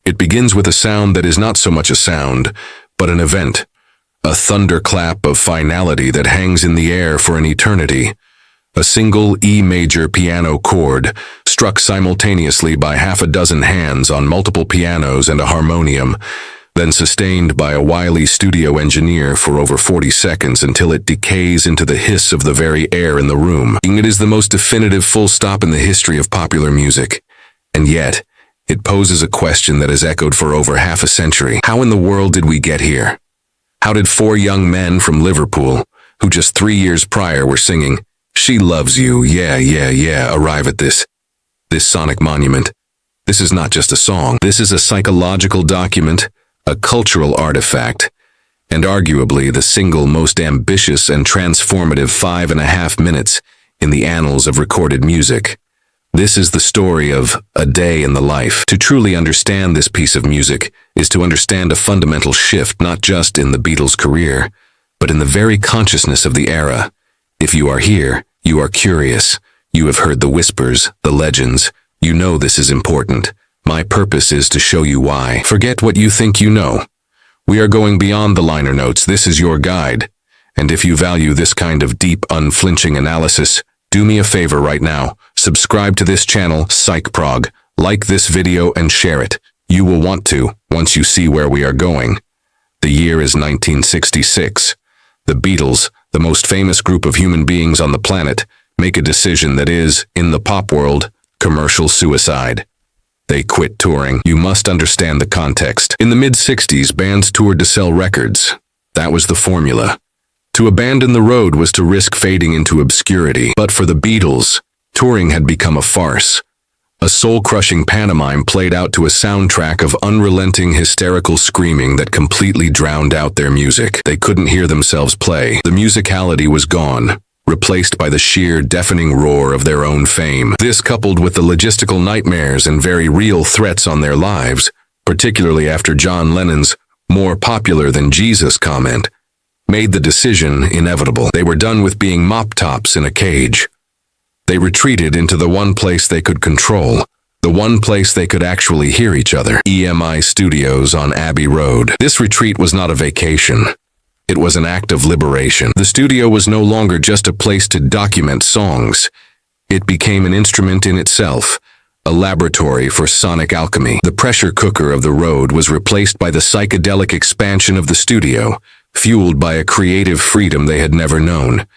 It begins with a sound that is not so much a sound, but an event, a thunderclap of finality that hangs in the air for an eternity. A single E major piano chord, struck simultaneously by half a dozen hands on multiple pianos and a harmonium, then sustained by a wily studio engineer for over 40 seconds until it decays into the hiss of the very air in the room. It is the most definitive full stop in the history of popular music. And yet, it poses a question that has echoed for over half a century. How in the world did we get here? How did four young men from Liverpool, who just 3 years prior were singing, "She Loves You, Yeah, Yeah, Yeah," arrive at this sonic monument? This is not just a song. This is a psychological document, a cultural artifact, and arguably the single most ambitious and transformative 5.5 minutes in the annals of recorded music. This is the story of A Day in the Life. To truly understand this piece of music is to understand a fundamental shift not just in the Beatles' career, but in the very consciousness of the era. If you are here, you are curious. You have heard the whispers, the legends. You know this is important. My purpose is to show you why. Forget what you think you know. We are going beyond the liner notes. This is your guide. And if you value this kind of deep, unflinching analysis, do me a favor right now. Subscribe to this channel, PsychProg. Like this video and share it. You will want to, once you see where we are going. The year is 1966. The Beatles, the most famous group of human beings on the planet, make a decision that is, in the pop world, commercial suicide. They quit touring. You must understand the context. In the mid-60s, bands toured to sell records. That was the formula. To abandon the road was to risk fading into obscurity. But for the Beatles, touring had become a farce. A soul-crushing pantomime played out to a soundtrack of unrelenting hysterical screaming that completely drowned out their music. They couldn't hear themselves play. The musicality was gone, replaced by the sheer deafening roar of their own fame. This, coupled with the logistical nightmares and very real threats on their lives, particularly after John Lennon's "more popular than Jesus" comment, made the decision inevitable. They were done with being mop-tops in a cage. They retreated into the one place they could control, the one place they could actually hear each other, EMI Studios on Abbey Road. This retreat was not a vacation. It was an act of liberation. The studio was no longer just a place to document songs. It became an instrument in itself, a laboratory for sonic alchemy. The pressure cooker of the road was replaced by the psychedelic expansion of the studio, fueled by a creative freedom they had never known.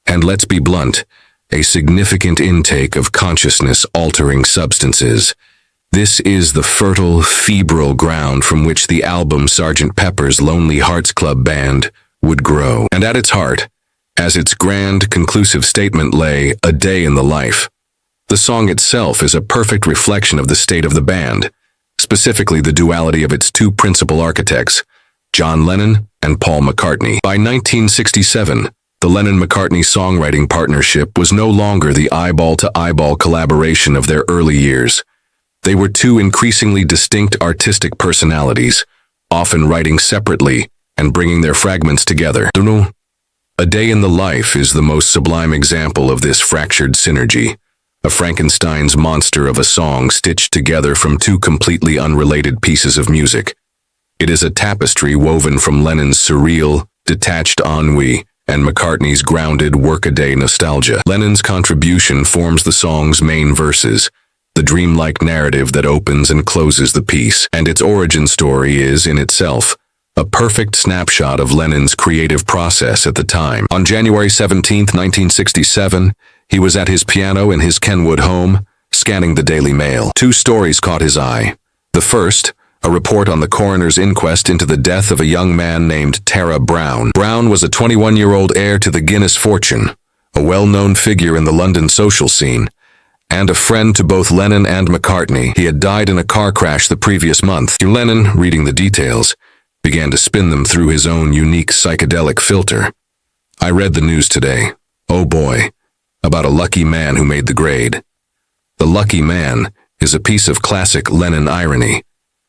And let's be blunt, a significant intake of consciousness-altering substances. This is the fertile, febrile ground from which the album Sgt. Pepper's Lonely Hearts Club Band would grow. And at its heart, as its grand, conclusive statement lay A Day in the Life. The song itself is a perfect reflection of the state of the band, specifically the duality of its two principal architects, John Lennon and Paul McCartney. By 1967, the Lennon-McCartney songwriting partnership was no longer the eyeball-to-eyeball collaboration of their early years. They were two increasingly distinct artistic personalities, often writing separately and bringing their fragments together. A Day in the Life is the most sublime example of this fractured synergy, a Frankenstein's monster of a song stitched together from two completely unrelated pieces of music. It is a tapestry woven from Lennon's surreal, detached ennui and McCartney's grounded workaday nostalgia. Lennon's contribution forms the song's main verses, the dreamlike narrative that opens and closes the piece, and its origin story is, in itself, a perfect snapshot of Lennon's creative process at the time. On January 17, 1967, he was at his piano in his Kenwood home, scanning the Daily Mail. Two stories caught his eye. The first, a report on the coroner's inquest into the death of a young man named Tara Browne. Browne was a 21-year-old heir to the Guinness fortune, a well-known figure in the London social scene, and a friend to both Lennon and McCartney. He had died in a car crash the previous month. Lennon, reading the details, began to spin them through his own unique psychedelic filter. I read the news today. Oh boy, about a lucky man who made the grade. The lucky man is a piece of classic Lennon irony,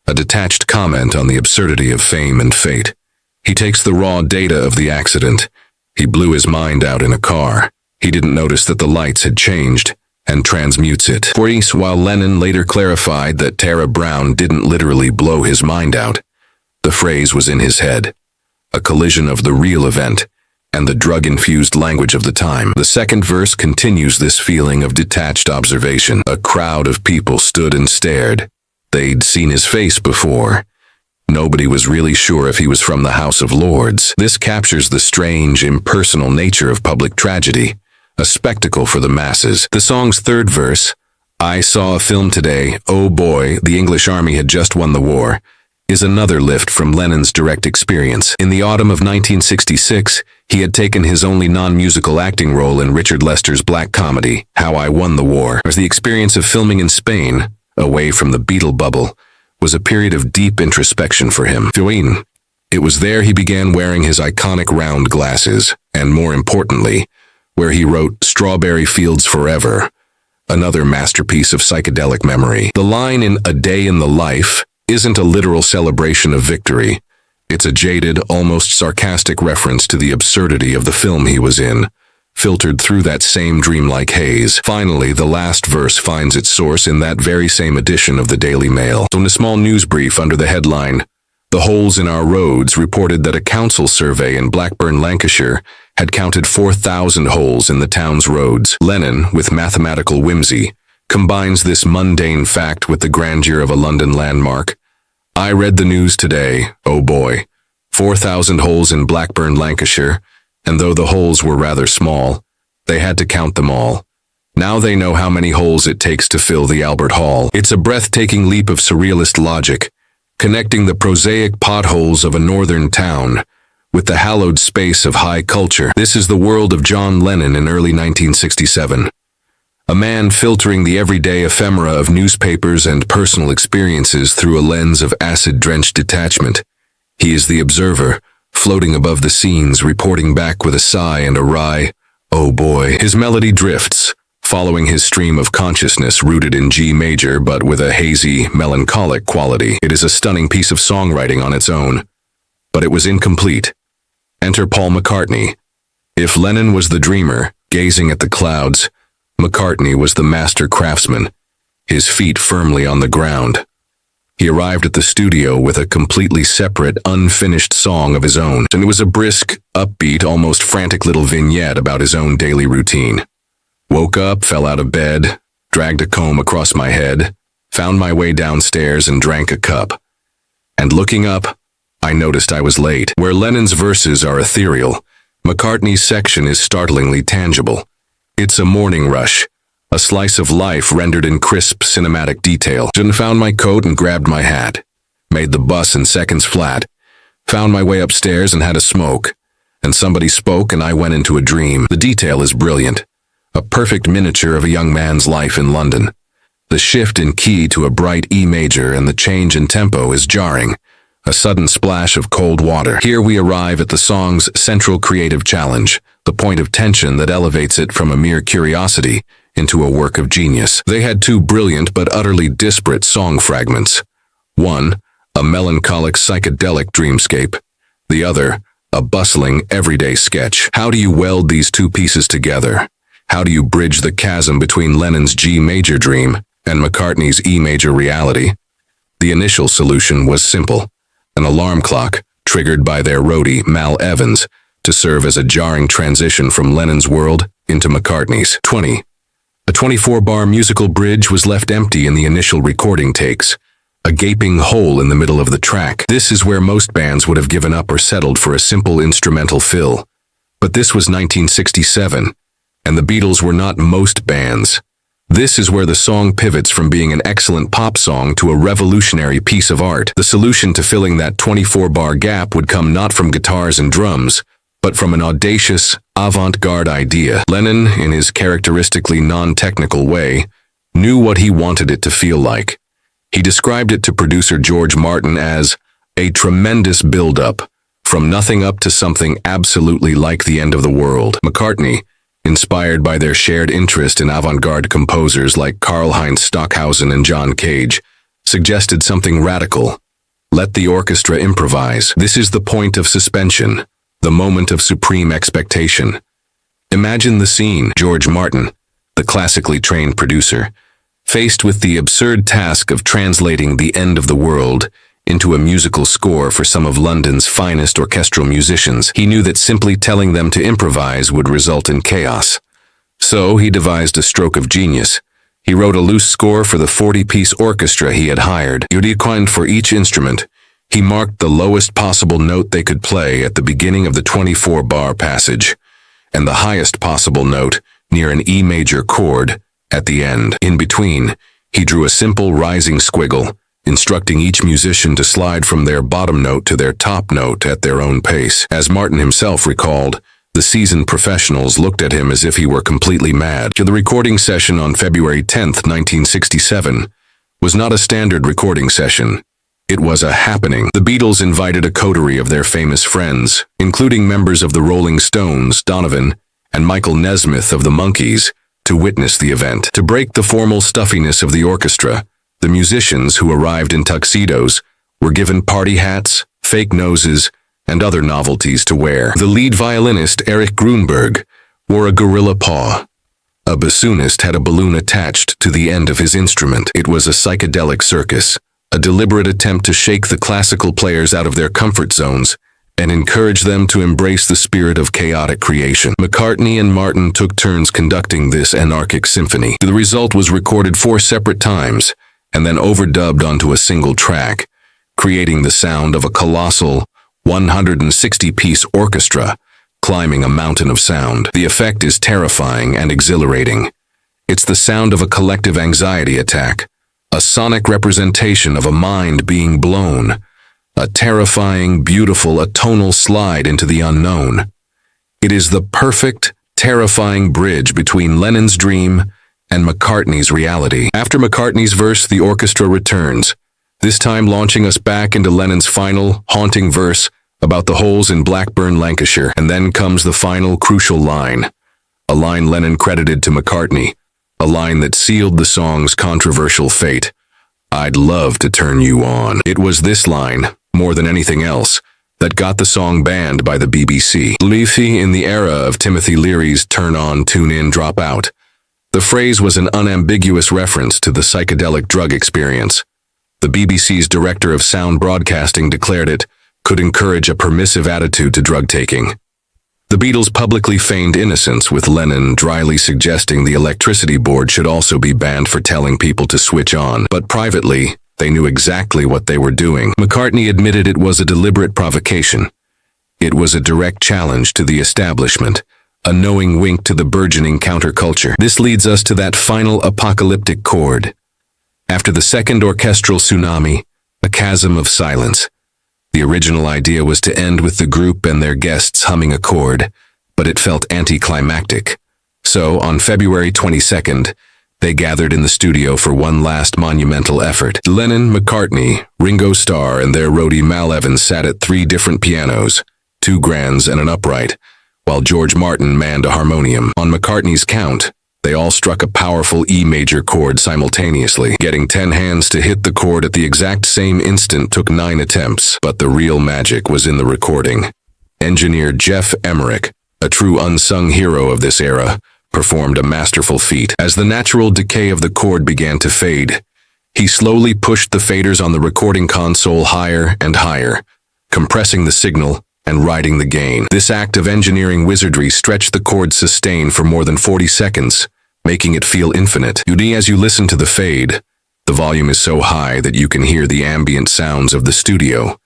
a detached comment on the absurdity of fame and fate. He takes the raw data of the accident. He blew his mind out in a car. He didn't notice that the lights had changed, and transmutes it. While Lennon later clarified that Tara Browne didn't literally blow his mind out, the phrase was in his head, a collision of the real event and the drug-infused language of the time. The second verse continues this feeling of detached observation. A crowd of people stood and stared. They'd seen his face before. Nobody was really sure if he was from the House of Lords. This captures the strange, impersonal nature of public tragedy, a spectacle for the masses. The song's third verse, I saw a film today, oh boy, the English army had just won the war, is another lift from Lennon's direct experience. In the autumn of 1966, he had taken his only non-musical acting role in Richard Lester's black comedy, How I Won the War. As the experience of filming in Spain, away from the Beatle bubble, was a period of deep introspection for him. It was there he began wearing his iconic round glasses, and more importantly, where he wrote Strawberry Fields Forever, another masterpiece of psychedelic memory. The line in A Day in the Life isn't a literal celebration of victory. It's a jaded, almost sarcastic reference to the absurdity of the film he was in, filtered through that same dreamlike haze. Finally, the last verse finds its source in that very same edition of the Daily Mail. In a small news brief under the headline, The Holes in Our Roads, reported that a council survey in Blackburn, Lancashire, had counted 4,000 holes in the town's roads. Lennon, with mathematical whimsy, combines this mundane fact with the grandeur of a London landmark. I read the news today, oh boy. 4,000 holes in Blackburn, Lancashire, and though the holes were rather small, they had to count them all. Now they know how many holes it takes to fill the Albert Hall. It's a breathtaking leap of surrealist logic, connecting the prosaic potholes of a northern town with the hallowed space of high culture. This is the world of John Lennon in early 1967. A man filtering the everyday ephemera of newspapers and personal experiences through a lens of acid-drenched detachment. He is the observer, floating above the scenes, reporting back with a sigh and a wry, oh boy. His melody drifts, following his stream of consciousness rooted in G major but with a hazy, melancholic quality. It is a stunning piece of songwriting on its own, but it was incomplete. Enter Paul McCartney. If Lennon was the dreamer, gazing at the clouds, McCartney was the master craftsman, his feet firmly on the ground. He arrived at the studio with a completely separate, unfinished song of his own, and it was a brisk, upbeat, almost frantic little vignette about his own daily routine. Woke up, fell out of bed, dragged a comb across my head, found my way downstairs and drank a cup. And looking up, I noticed I was late. Where Lennon's verses are ethereal, McCartney's section is startlingly tangible. It's a morning rush, a slice of life rendered in crisp cinematic detail. Found my coat and grabbed my hat, made the bus in seconds flat, found my way upstairs and had a smoke, and somebody spoke and I went into a dream. The detail is brilliant, a perfect miniature of a young man's life in London. The shift in key to a bright E major and the change in tempo is jarring, a sudden splash of cold water. Here we arrive at the song's central creative challenge, the point of tension that elevates it from a mere curiosity into a work of genius. They had two brilliant but utterly disparate song fragments. One, a melancholic psychedelic dreamscape. The other, a bustling, everyday sketch. How do you weld these two pieces together? How do you bridge the chasm between Lennon's G major dream and McCartney's E major reality? The initial solution was simple. An alarm clock, triggered by their roadie, Mal Evans, to serve as a jarring transition from Lennon's world into McCartney's. 20. A 24-bar musical bridge was left empty in the initial recording takes, a gaping hole in the middle of the track. This is where most bands would have given up or settled for a simple instrumental fill. But this was 1967, and the Beatles were not most bands. This is where the song pivots from being an excellent pop song to a revolutionary piece of art. The solution to filling that 24-bar gap would come not from guitars and drums, but from an audacious, avant-garde idea. Lennon, in his characteristically non-technical way, knew what he wanted it to feel like. He described it to producer George Martin as a tremendous build-up, from nothing up to something absolutely like the end of the world. McCartney, inspired by their shared interest in avant-garde composers like Karlheinz Stockhausen and John Cage, suggested something radical. Let the orchestra improvise. This is the point of suspension, the moment of supreme expectation. Imagine the scene. George Martin, the classically trained producer, faced with the absurd task of translating the end of the world into a musical score for some of London's finest orchestral musicians, he knew that simply telling them to improvise would result in chaos. So he devised a stroke of genius. He wrote a loose score for the 40-piece orchestra he had hired. Uniquely for each instrument, he marked the lowest possible note they could play at the beginning of the 24-bar passage, and the highest possible note near an E major chord at the end. In between, he drew a simple rising squiggle, instructing each musician to slide from their bottom note to their top note at their own pace. As Martin himself recalled, the seasoned professionals looked at him as if he were completely mad. The recording session on February 10, 1967, was not a standard recording session. It was a happening. The Beatles invited a coterie of their famous friends, including members of the Rolling Stones, Donovan, and Michael Nesmith of the Monkees, to witness the event. To break the formal stuffiness of the orchestra, the musicians who arrived in tuxedos were given party hats, fake noses, and other novelties to wear. The lead violinist, Erich Grunberg, wore a gorilla paw. A bassoonist had a balloon attached to the end of his instrument. It was a psychedelic circus, a deliberate attempt to shake the classical players out of their comfort zones and encourage them to embrace the spirit of chaotic creation. McCartney and Martin took turns conducting this anarchic symphony. The result was recorded 4 separate times and then overdubbed onto a single track, creating the sound of a colossal 160-piece orchestra climbing a mountain of sound. The effect is terrifying and exhilarating. It's the sound of a collective anxiety attack, a sonic representation of a mind being blown, a terrifying, beautiful, atonal slide into the unknown. It is the perfect, terrifying bridge between Lennon's dream and McCartney's reality. After McCartney's verse, the orchestra returns, this time launching us back into Lennon's final, haunting verse about the holes in Blackburn, Lancashire. And then comes the final, crucial line, a line Lennon credited to McCartney, a line that sealed the song's controversial fate. "I'd love to turn you on." It was this line, more than anything else, that got the song banned by the BBC. Leafy in the era of Timothy Leary's turn on, tune in, drop out. The phrase was an unambiguous reference to the psychedelic drug experience. The BBC's director of sound broadcasting declared it could encourage a permissive attitude to drug taking. The Beatles publicly feigned innocence, with Lennon dryly suggesting the electricity board should also be banned for telling people to switch on. But privately, they knew exactly what they were doing. McCartney admitted it was a deliberate provocation. It was a direct challenge to the establishment, a knowing wink to the burgeoning counterculture. This leads us to that final apocalyptic chord. After the second orchestral tsunami, a chasm of silence. The original idea was to end with the group and their guests humming a chord, but it felt anticlimactic. So, on February 22nd, they gathered in the studio for one last monumental effort. Lennon, McCartney, Ringo Starr, and their roadie Mal Evans sat at 3 different pianos, 2 grands and an upright, while George Martin manned a harmonium. On McCartney's count, they all struck a powerful E major chord simultaneously. Getting 10 hands to hit the chord at the exact same instant took 9 attempts, but the real magic was in the recording. Engineer Geoff Emerick, a true unsung hero of this era, performed a masterful feat. As the natural decay of the chord began to fade, he slowly pushed the faders on the recording console higher and higher, compressing the signal and riding the gain. This act of engineering wizardry stretched the chord's sustain for more than 40 seconds, making it feel infinite. As you listen to the fade, the volume is so high that you can hear the ambient sounds of the studio,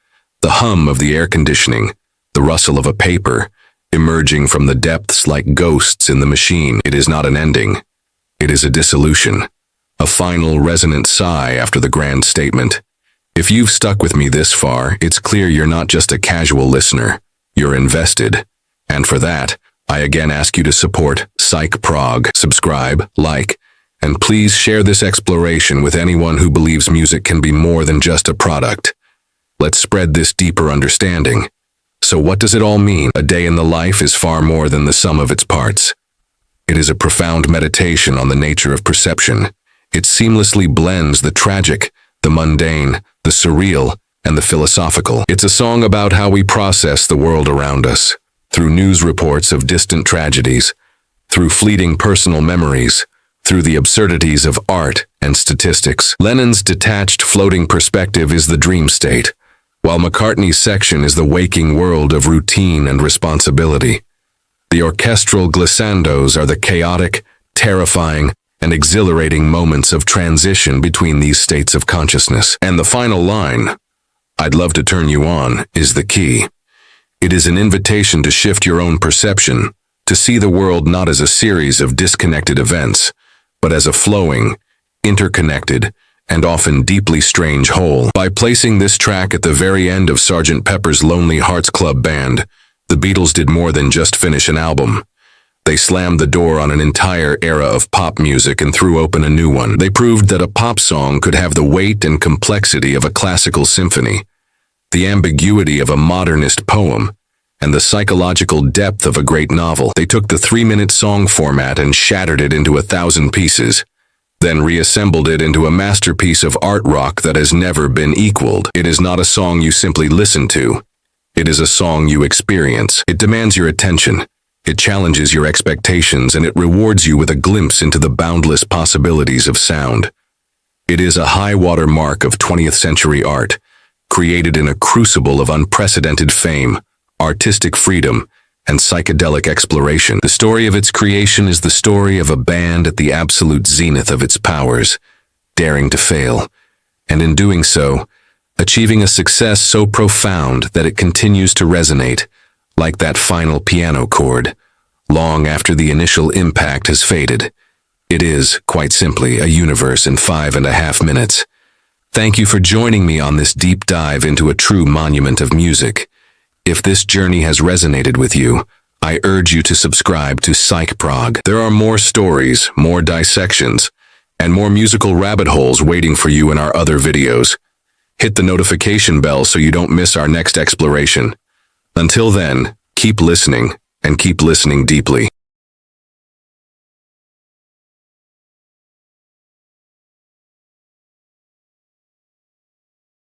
the hum of the air conditioning, the rustle of a paper, emerging from the depths like ghosts in the machine. It is not an ending. It is a dissolution, a final resonant sigh after the grand statement. If you've stuck with me this far, it's clear you're not just a casual listener. You're invested. And for that, I again ask you to support Psych Prog. Subscribe, like, and please share this exploration with anyone who believes music can be more than just a product. Let's spread this deeper understanding. So what does it all mean? A day in the life is far more than the sum of its parts. It is a profound meditation on the nature of perception. It seamlessly blends the tragic, the mundane, the surreal, and the philosophical. It's a song about how we process the world around us, through news reports of distant tragedies, through fleeting personal memories, through the absurdities of art and statistics. Lennon's detached, floating perspective is the dream state, while McCartney's section is the waking world of routine and responsibility. The orchestral glissandos are the chaotic, terrifying, and exhilarating moments of transition between these states of consciousness. And the final line, "I'd love to turn you on," is the key. It is an invitation to shift your own perception, to see the world not as a series of disconnected events, but as a flowing, interconnected, and often deeply strange whole. By placing this track at the very end of Sgt. Pepper's Lonely Hearts Club Band, the Beatles did more than just finish an album. They slammed the door on an entire era of pop music and threw open a new one. They proved that a pop song could have the weight and complexity of a classical symphony, the ambiguity of a modernist poem, and the psychological depth of a great novel. They took the 3-minute song format and shattered it into 1,000 pieces, then reassembled it into a masterpiece of art rock that has never been equaled. It is not a song you simply listen to. It is a song you experience. It demands your attention. It challenges your expectations, and it rewards you with a glimpse into the boundless possibilities of sound. It is a high-water mark of 20th century art, created in a crucible of unprecedented fame, artistic freedom, and psychedelic exploration. The story of its creation is the story of a band at the absolute zenith of its powers, daring to fail, and in doing so, achieving a success so profound that it continues to resonate, like that final piano chord, long after the initial impact has faded. It is, quite simply, a universe in 5.5 minutes. Thank you for joining me on this deep dive into a true monument of music. If this journey has resonated with you, I urge you to subscribe to Psych Prog. There are more stories, more dissections, and more musical rabbit holes waiting for you in our other videos. Hit the notification bell so you don't miss our next exploration. Until then, keep listening, and keep listening deeply.